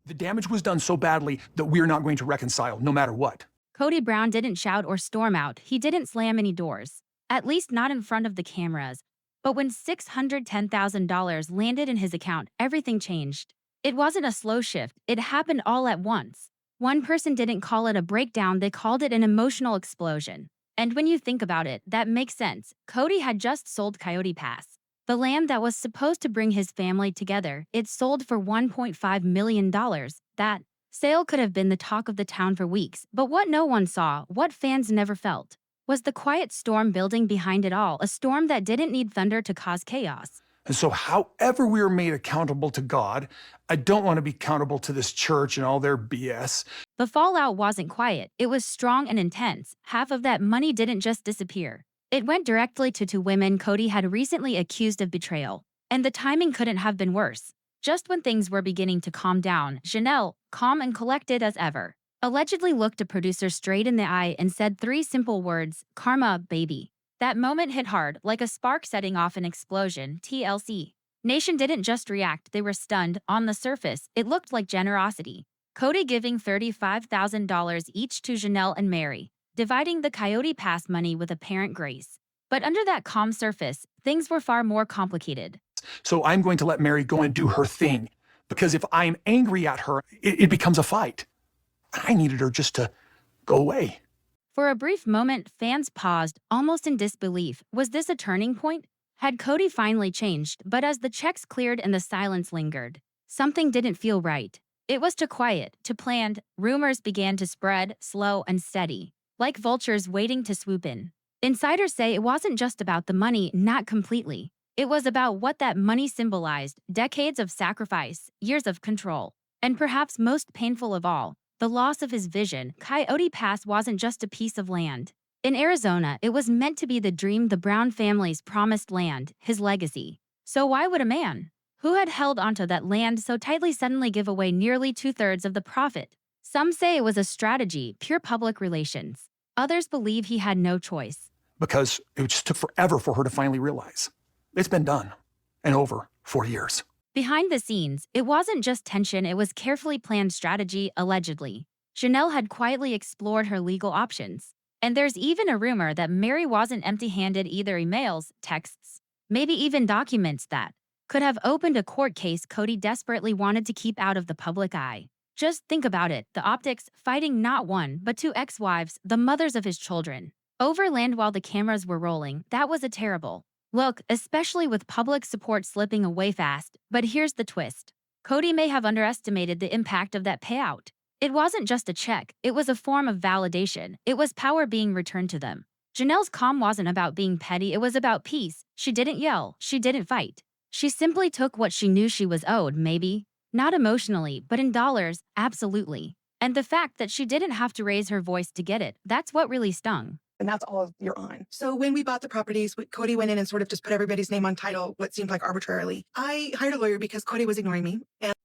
The damage was done so badly that we're not going to reconcile, no matter what. Kody Brown didn't shout or storm out. He didn't slam any doors. At least not in front of the cameras. But when $610,000 landed in his account, everything changed. It wasn't a slow shift. It happened all at once. One person didn't call it a breakdown, they called it an emotional explosion. And when you think about it, that makes sense. Cody had just sold Coyote Pass. The land that was supposed to bring his family together, it sold for $1.5 million. That sale could have been the talk of the town for weeks, but what no one saw, what fans never felt, was the quiet storm building behind it all, a storm that didn't need thunder to cause chaos. And so however we are made accountable to God, I don't want to be accountable to this church and all their BS. The fallout wasn't quiet, it was strong and intense. Half of that money didn't just disappear. It went directly to two women Cody had recently accused of betrayal. And the timing couldn't have been worse. Just when things were beginning to calm down, Janelle, calm and collected as ever, allegedly looked a producer straight in the eye and said three simple words, "Karma, baby." That moment hit hard, like a spark setting off an explosion, TLC. Nation didn't just react, they were stunned. On the surface, it looked like generosity. Cody giving $35,000 each to Janelle and Meri, dividing the Coyote Pass money with apparent grace. But under that calm surface, things were far more complicated. So I'm going to let Meri go and do her thing. Because if I'm angry at her, it becomes a fight. I needed her just to go away. For a brief moment, fans paused, almost in disbelief. Was this a turning point? Had Cody finally changed? But as the checks cleared and the silence lingered, something didn't feel right. It was too quiet, too planned. Rumors began to spread, slow and steady, like vultures waiting to swoop in. Insiders say it wasn't just about the money, not completely. It was about what that money symbolized: decades of sacrifice, years of control, and perhaps most painful of all, the loss of his vision. Coyote Pass wasn't just a piece of land. In Arizona, it was meant to be the dream, the Brown family's promised land, his legacy. So why would a man who had held onto that land so tightly suddenly give away nearly 2/3 of the profit? Some say it was a strategy, pure public relations. Others believe he had no choice. Because it just took forever for her to finally realize. It's been done. And over for years. Behind the scenes, it wasn't just tension, it was carefully planned strategy, allegedly. Janelle had quietly explored her legal options. And there's even a rumor that Meri wasn't empty-handed either: emails, texts, maybe even documents that could have opened a court case Cody desperately wanted to keep out of the public eye. Just think about it, the optics, fighting not one, but two ex-wives, the mothers of his children, over land while the cameras were rolling. That was a terrible look, especially with public support slipping away fast. But here's the twist. Cody may have underestimated the impact of that payout. It wasn't just a check, it was a form of validation. It was power being returned to them. Janelle's calm wasn't about being petty, it was about peace. She didn't yell, she didn't fight. She simply took what she knew she was owed, maybe. Not emotionally, but in dollars, absolutely. And the fact that she didn't have to raise her voice to get it, that's what really stung. And that's all you're on. So when we bought the properties, Cody went in and sort of just put everybody's name on title, what seemed like arbitrarily. I hired a lawyer because Cody was ignoring me.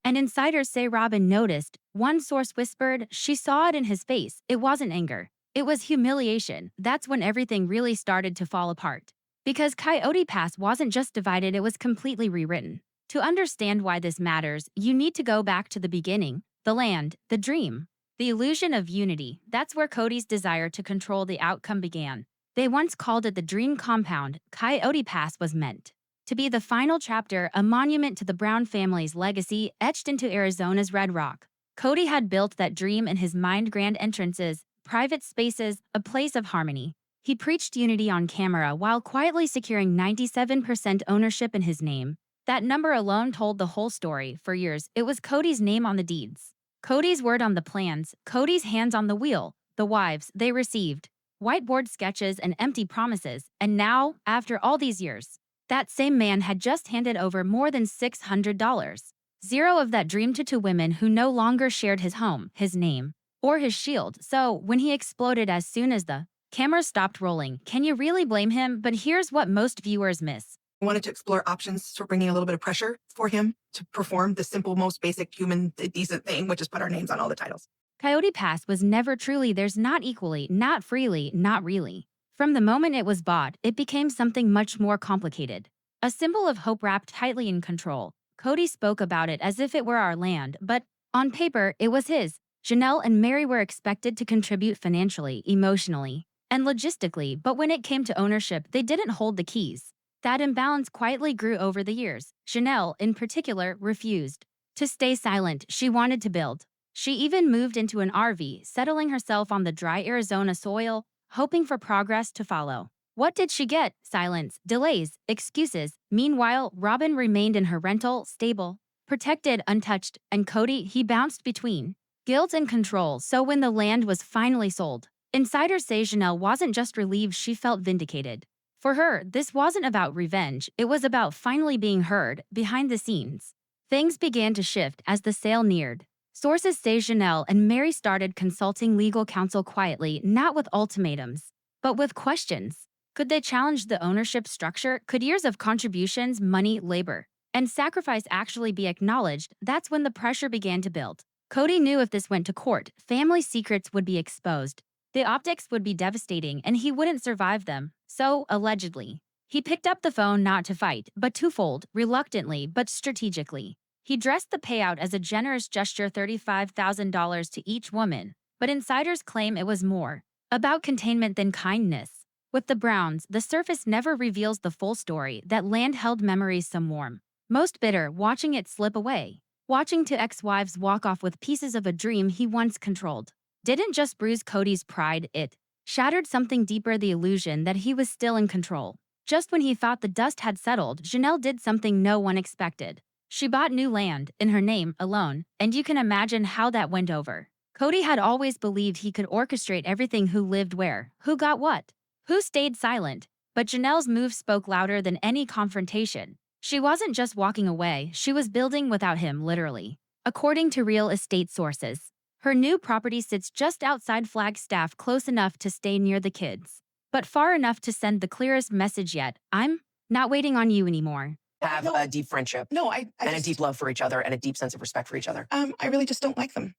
And insiders say Robyn noticed. One source whispered she saw it in his face. It wasn't anger. It was humiliation. That's when everything really started to fall apart. Because Coyote Pass wasn't just divided, it was completely rewritten. To understand why this matters, you need to go back to the beginning, the land, the dream. The illusion of unity, that's where Cody's desire to control the outcome began. They once called it the dream compound. Coyote Pass was meant to be the final chapter, a monument to the Brown family's legacy etched into Arizona's red rock. Cody had built that dream in his mind: grand entrances, private spaces, a place of harmony. He preached unity on camera while quietly securing 97% ownership in his name. That number alone told the whole story. For years, it was Cody's name on the deeds, Cody's word on the plans, Cody's hands on the wheel. The wives, they received whiteboard sketches and empty promises. And now, after all these years, that same man had just handed over more than $600. Zero of that dream to two women who no longer shared his home, his name, or his shield. So when he exploded as soon as the camera stopped rolling, can you really blame him? But here's what most viewers miss. I wanted to explore options for bringing a little bit of pressure for him to perform the simple, most basic human, decent thing, which is put our names on all the titles. Coyote Pass was never truly theirs, not equally, not freely, not really. From the moment it was bought, it became something much more complicated. A symbol of hope wrapped tightly in control. Cody spoke about it as if it were our land, but On paper, it was his. Janelle and Meri were expected to contribute financially, emotionally, and logistically, but when it came to ownership, they didn't hold the keys. That imbalance quietly grew over the years. Janelle, in particular, refused to stay silent. She wanted to build. She even moved into an RV, settling herself on the dry Arizona soil, hoping for progress to follow. What did she get? Silence, delays, excuses. Meanwhile, Robyn remained in her rental, stable, protected, untouched, and Cody, he bounced between guilt and control. So when the land was finally sold, insiders say Janelle wasn't just relieved, she felt vindicated. For her, this wasn't about revenge, it was about finally being heard. Behind the scenes, things began to shift as the sale neared. Sources say Janelle and Meri started consulting legal counsel quietly, not with ultimatums, but with questions. Could they challenge the ownership structure? Could years of contributions, money, labor, and sacrifice actually be acknowledged? That's when the pressure began to build. Cody knew if this went to court, family secrets would be exposed. The optics would be devastating and he wouldn't survive them. So, allegedly, he picked up the phone not to fight, but to fold, reluctantly but strategically. He dressed the payout as a generous gesture, $35,000 to each woman, but insiders claim it was more about containment than kindness. With the Browns, the surface never reveals the full story. That land held memories, some warm, most bitter, watching it slip away. Watching two ex-wives walk off with pieces of a dream he once controlled didn't just bruise Cody's pride, it shattered something deeper, the illusion that he was still in control. Just when he thought the dust had settled, Janelle did something no one expected. She bought new land, in her name, alone, and you can imagine how that went over. Cody had always believed he could orchestrate everything: who lived where, who got what, who stayed silent. But Janelle's move spoke louder than any confrontation. She wasn't just walking away, she was building without him, literally. According to real estate sources, her new property sits just outside Flagstaff, close enough to stay near the kids, but far enough to send the clearest message yet: I'm not waiting on you anymore. Have a deep friendship. No, I and just, a deep love for each other and a deep sense of respect for each other. I really just don't like them.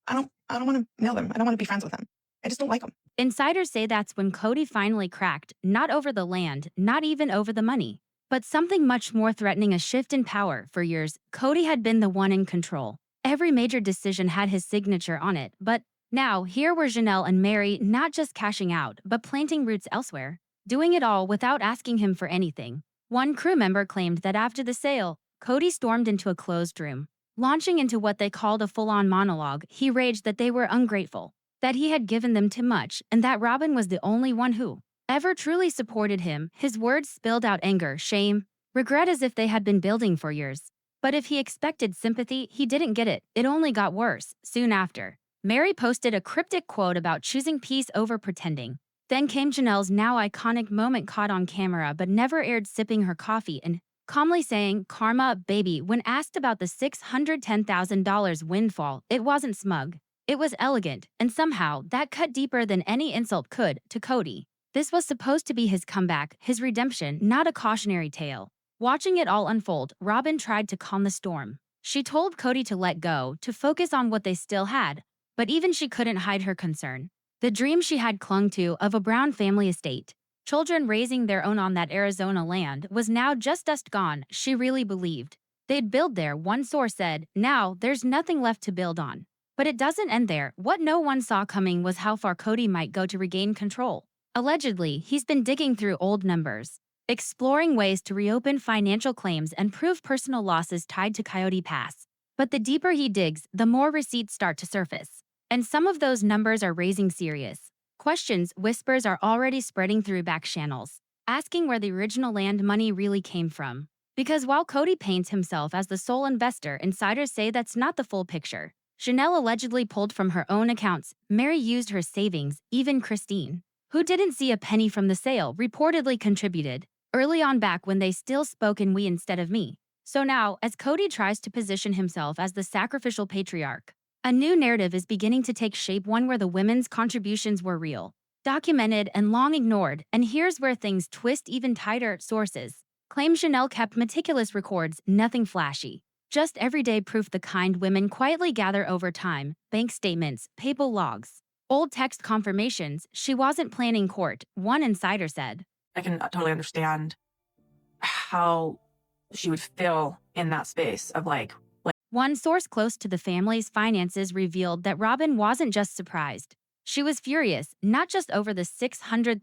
I don't want to know them. I don't want to be friends with them. I just don't like them. Insiders say that's when Cody finally cracked, not over the land, not even over the money, but something much more threatening: a shift in power. For years, Cody had been the one in control. Every major decision had his signature on it, but now here were Janelle and Meri not just cashing out, but planting roots elsewhere, doing it all without asking him for anything. One crew member claimed that after the sale, Cody stormed into a closed room, launching into what they called a full-on monologue. He raged that they were ungrateful, that he had given them too much, and that Robyn was the only one who ever truly supported him. His words spilled out anger, shame, regret, as if they had been building for years. But if he expected sympathy, he didn't get it. It only got worse. Soon after, Meri posted a cryptic quote about choosing peace over pretending. Then came Janelle's now iconic moment, caught on camera but never aired, sipping her coffee and calmly saying, "Karma, baby." When asked about the $610,000 windfall, it wasn't smug. It was elegant, and somehow that cut deeper than any insult could. To Cody, this was supposed to be his comeback, his redemption, not a cautionary tale. Watching it all unfold, Robyn tried to calm the storm. She told Cody to let go, to focus on what they still had, but even she couldn't hide her concern. The dream she had clung to of a Brown family estate, children raising their own on that Arizona land, was now just dust gone. She really believed they'd build there, one source said. Now there's nothing left to build on. But it doesn't end there. What no one saw coming was how far Cody might go to regain control. Allegedly, he's been digging through old numbers, exploring ways to reopen financial claims and prove personal losses tied to Coyote Pass. But the deeper he digs, the more receipts start to surface. And some of those numbers are raising serious questions. Whispers are already spreading through back channels, asking where the original land money really came from. Because while Cody paints himself as the sole investor, insiders say that's not the full picture. Janelle allegedly pulled from her own accounts. Meri used her savings. Even Christine, who didn't see a penny from the sale, reportedly contributed early on, back when they still spoke in we instead of me. So now, as Cody tries to position himself as the sacrificial patriarch, a new narrative is beginning to take shape, one where the women's contributions were real, documented, and long ignored. And here's where things twist even tighter. Sources claim Janelle kept meticulous records, nothing flashy, just everyday proof, the kind women quietly gather over time: bank statements, papal logs, old text confirmations. She wasn't planning court, one insider said. I can totally understand how she would feel in that space of like One source close to the family's finances revealed that Robyn wasn't just surprised. She was furious, not just over the $600,000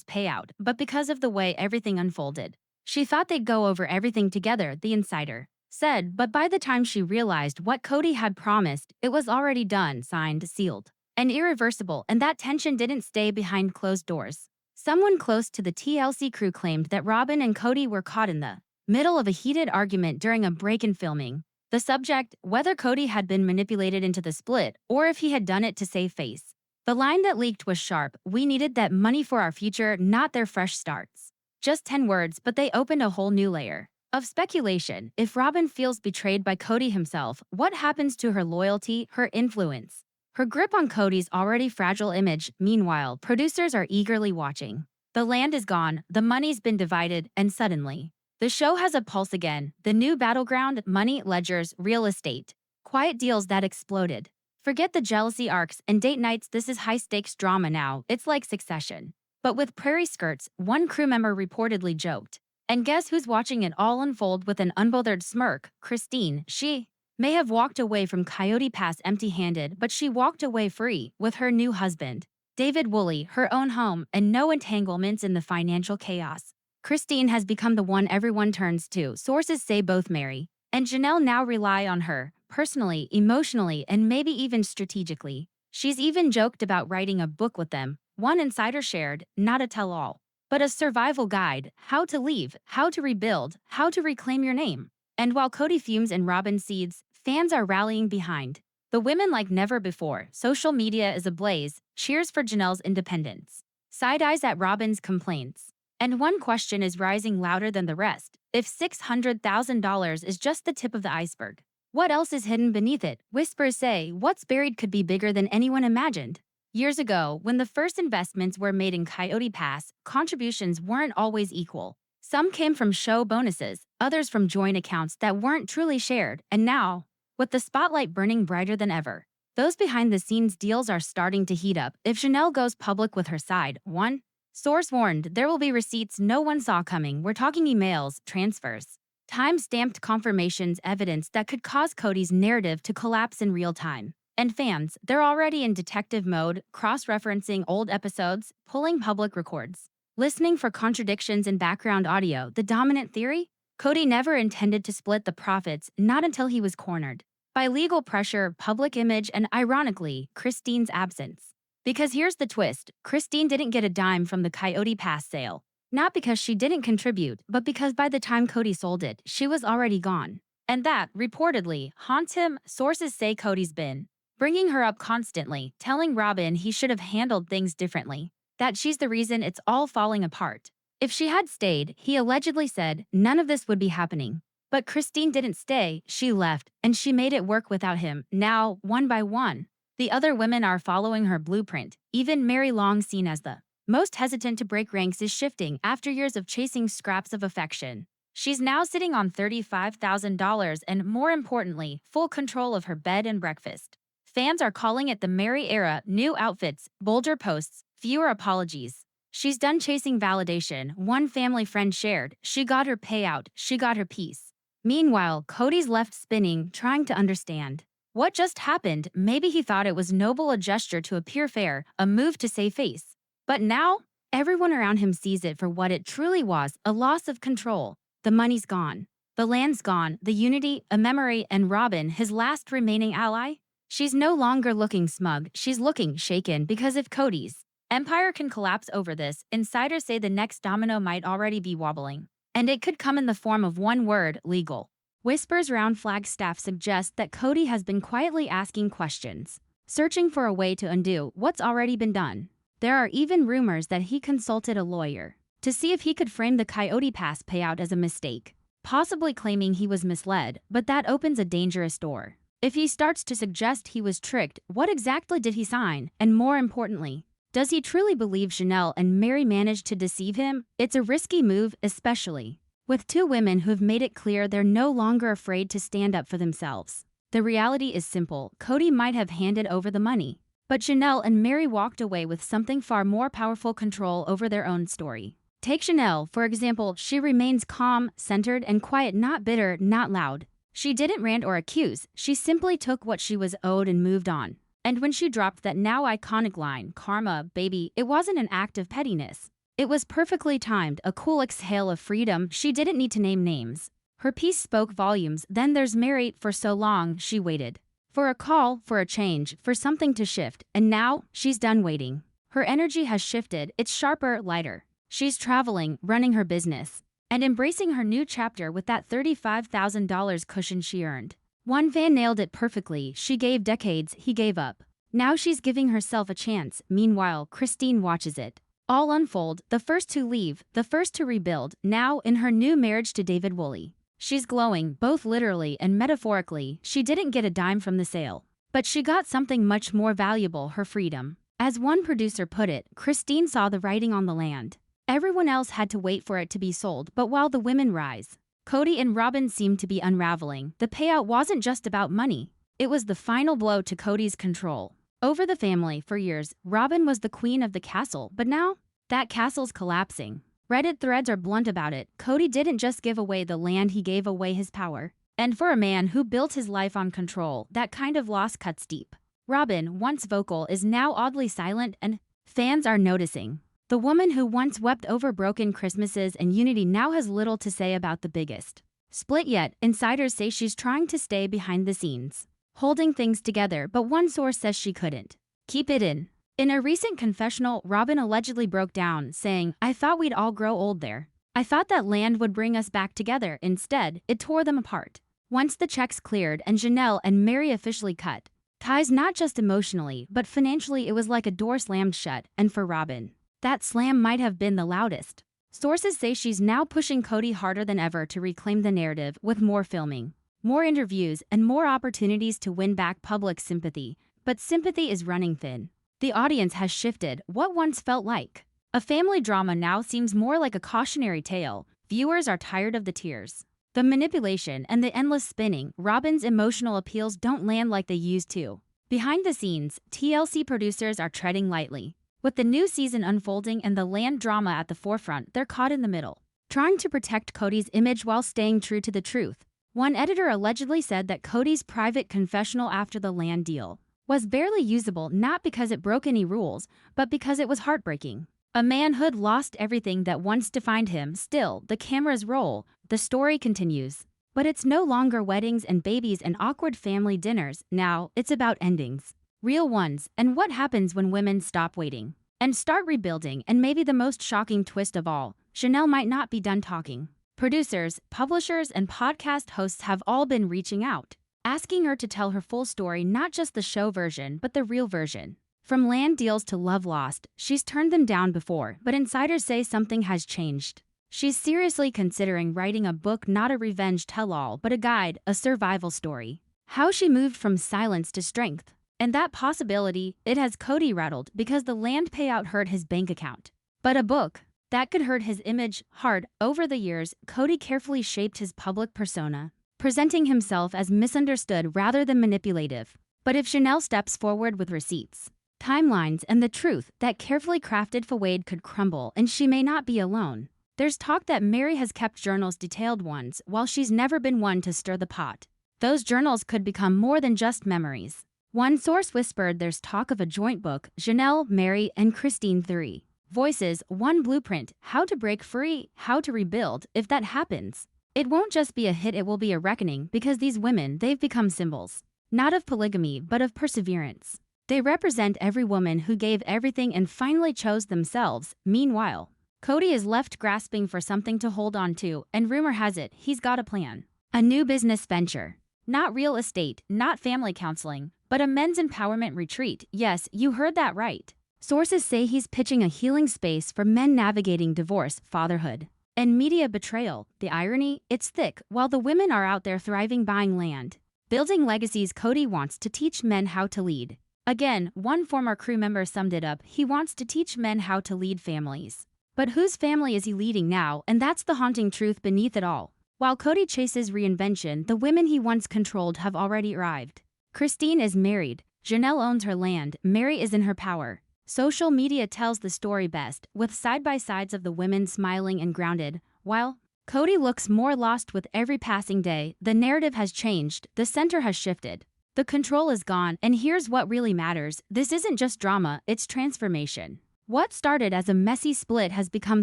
payout, but because of the way everything unfolded. She thought they'd go over everything together, the insider said, but by the time she realized what Cody had promised, it was already done, signed, sealed, and irreversible, and that tension didn't stay behind closed doors. Someone close to the TLC crew claimed that Robyn and Cody were caught in the middle of a heated argument during a break in filming. The subject, whether Cody had been manipulated into the split or if he had done it to save face. The line that leaked was sharp: "We needed that money for our future, not their fresh starts." Just 10 words, but they opened a whole new layer of speculation. If Robyn feels betrayed by Cody himself, what happens to her loyalty, her influence, her grip on Cody's already fragile image? Meanwhile, producers are eagerly watching. The land is gone, the money's been divided, and suddenly, the show has a pulse again. The new battleground: money, ledgers, real estate. Quiet deals that exploded. Forget the jealousy arcs and date nights. This is high-stakes drama now. It's like Succession, but with prairie skirts, one crew member reportedly joked. And guess who's watching it all unfold with an unbothered smirk? Christine. She may have walked away from Coyote Pass empty-handed, but she walked away free, with her new husband, David Woolley, her own home, and no entanglements in the financial chaos. Christine has become the one everyone turns to. Sources say both Meri and Janelle now rely on her, personally, emotionally, and maybe even strategically. She's even joked about writing a book with them. One insider shared, not a tell-all, but a survival guide: how to leave, how to rebuild, how to reclaim your name. And while Cody fumes and Robyn seethes, fans are rallying behind the women like never before. Social media is ablaze. Cheers for Janelle's independence, side-eyes at Robyn's complaints. And one question is rising louder than the rest: if $600,000 is just the tip of the iceberg, what else is hidden beneath it? Whispers say what's buried could be bigger than anyone imagined. Years ago, when the first investments were made in Coyote Pass, contributions weren't always equal. Some came from show bonuses, others from joint accounts that weren't truly shared, and now, with the spotlight burning brighter than ever, those behind-the-scenes deals are starting to heat up. If Janelle goes public with her side, one source warned, there will be receipts no one saw coming. We're talking emails, transfers, time-stamped confirmations, evidence that could cause Cody's narrative to collapse in real time. And fans, they're already in detective mode, cross-referencing old episodes, pulling public records, listening for contradictions in background audio. The dominant theory? Cody never intended to split the profits, not until he was cornered by legal pressure, public image, and ironically, Christine's absence. Because here's the twist: Christine didn't get a dime from the Coyote Pass sale. Not because she didn't contribute, but because by the time Cody sold it, she was already gone. And that, reportedly, haunts him. Sources say Cody's been bringing her up constantly, telling Robyn he should have handled things differently, that she's the reason it's all falling apart. If she had stayed, he allegedly said, none of this would be happening. But Christine didn't stay, she left, and she made it work without him. Now, one by one, the other women are following her blueprint. Even Meri, long seen as the most hesitant to break ranks, is shifting after years of chasing scraps of affection. She's now sitting on $35,000 and, more importantly, full control of her bed and breakfast. Fans are calling it the Meri era: new outfits, bolder posts, fewer apologies. She's done chasing validation. One family friend shared, she got her payout, she got her peace. Meanwhile, Cody's left spinning, trying to understand what just happened. Maybe he thought it was noble, a gesture to appear fair, a move to save face. But now, everyone around him sees it for what it truly was: a loss of control. The money's gone, the land's gone, the unity, a memory, and Robyn, his last remaining ally? She's no longer looking smug, she's looking shaken, because if Cody's empire can collapse over this, insiders say the next domino might already be wobbling. And it could come in the form of one word: legal. Whispers around Flagstaff suggest that Cody has been quietly asking questions, searching for a way to undo what's already been done. There are even rumors that he consulted a lawyer to see if he could frame the Coyote Pass payout as a mistake, possibly claiming he was misled, but that opens a dangerous door. If he starts to suggest he was tricked, what exactly did he sign? And more importantly, does he truly believe Janelle and Meri managed to deceive him? It's a risky move, especially with two women who've made it clear they're no longer afraid to stand up for themselves. The reality is simple: Cody might have handed over the money, but Janelle and Meri walked away with something far more powerful: control over their own story. Take Janelle, for example. She remains calm, centered, and quiet, not bitter, not loud. She didn't rant or accuse, she simply took what she was owed and moved on. And when she dropped that now iconic line, "Karma, baby," it wasn't an act of pettiness. It was perfectly timed, a cool exhale of freedom. She didn't need to name names. Her piece spoke volumes. Then there's Meri. For so long, she waited. For a call, for a change, for something to shift, and now, she's done waiting. Her energy has shifted, it's sharper, lighter. She's traveling, running her business, and embracing her new chapter with that $35,000 cushion she earned. One fan nailed it perfectly. She gave decades, he gave up. Now she's giving herself a chance. Meanwhile, Christine watches it all unfold, the first to leave, the first to rebuild, now in her new marriage to David Woolley. She's glowing, both literally and metaphorically. She didn't get a dime from the sale, but she got something much more valuable, her freedom. As one producer put it, Christine saw the writing on the land. Everyone else had to wait for it to be sold, but while the women rise, Cody and Robyn seemed to be unraveling. The payout wasn't just about money. It was the final blow to Cody's control over the family. For years, Robyn was the queen of the castle, but now, that castle's collapsing. Reddit threads are blunt about it. Cody didn't just give away the land, he gave away his power. And for a man who built his life on control, that kind of loss cuts deep. Robyn, once vocal, is now oddly silent, and fans are noticing. The woman who once wept over broken Christmases and unity now has little to say about the biggest split yet. Insiders say she's trying to stay behind the scenes, holding things together, but one source says she couldn't keep it in. In a recent confessional, Robyn allegedly broke down, saying, "I thought we'd all grow old there. I thought that land would bring us back together. Instead, it tore them apart." Once the checks cleared and Janelle and Meri officially cut ties, not just emotionally, but financially, it was like a door slammed shut. And for Robyn, that slam might have been the loudest. Sources say she's now pushing Cody harder than ever to reclaim the narrative, with more filming, more interviews, and more opportunities to win back public sympathy. But sympathy is running thin. The audience has shifted. What once felt like a family drama now seems more like a cautionary tale. Viewers are tired of the tears, the manipulation, and the endless spinning. Robyn's emotional appeals don't land like they used to. Behind the scenes, TLC producers are treading lightly. With the new season unfolding and the land drama at the forefront, they're caught in the middle, trying to protect Cody's image while staying true to the truth. One editor allegedly said that Cody's private confessional after the land deal was barely usable, not because it broke any rules, but because it was heartbreaking. A man who'd lost everything that once defined him. Still, the cameras roll, the story continues. But it's no longer weddings and babies and awkward family dinners. Now, it's about endings. Real ones, and what happens when women stop waiting and start rebuilding. And maybe the most shocking twist of all, Janelle might not be done talking. Producers, publishers, and podcast hosts have all been reaching out, asking her to tell her full story, not just the show version, but the real version. From land deals to love lost, she's turned them down before, but insiders say something has changed. She's seriously considering writing a book, not a revenge tell-all, but a guide, a survival story. How she moved from silence to strength. And that possibility, it has Cody rattled because the land payout hurt his bank account. But a book, that could hurt his image hard. Over the years, Cody carefully shaped his public persona, presenting himself as misunderstood rather than manipulative. But if Janelle steps forward with receipts, timelines, and the truth, that carefully crafted facade could crumble, and she may not be alone. There's talk that Meri has kept journals, detailed ones, while she's never been one to stir the pot. Those journals could become more than just memories. One source whispered there's talk of a joint book, Janelle, Meri, and Christine, 3 voices, one blueprint, how to break free, how to rebuild. If that happens, it won't just be a hit, it will be a reckoning, because these women, they've become symbols, not of polygamy, but of perseverance. They represent every woman who gave everything and finally chose themselves. Meanwhile, Cody is left grasping for something to hold on to, and rumor has it, he's got a plan. A new business venture. Not real estate, not family counseling, but a men's empowerment retreat. Yes, you heard that right. Sources say he's pitching a healing space for men navigating divorce, fatherhood, and media betrayal. The irony, it's thick. While the women are out there thriving, buying land, building legacies, Cody wants to teach men how to lead. Again, one former crew member summed it up, he wants to teach men how to lead families. But whose family is he leading now? And that's the haunting truth beneath it all. While Cody chases reinvention, the women he once controlled have already arrived. Christine is married, Janelle owns her land, Meri is in her power. Social media tells the story best, with side-by-sides of the women smiling and grounded, while Cody looks more lost with every passing day. The narrative has changed, the center has shifted. The control is gone, and here's what really matters. This isn't just drama, it's transformation. What started as a messy split has become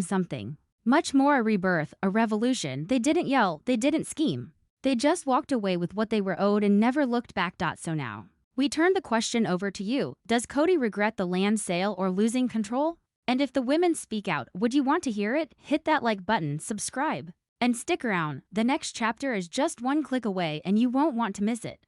something much more, a rebirth, a revolution. They didn't yell, they didn't scheme. They just walked away with what they were owed and never looked back. So now, we turn the question over to you. Does Cody regret the land sale or losing control? And if the women speak out, would you want to hear it? Hit that like button, subscribe, and stick around. The next chapter is just one click away and you won't want to miss it.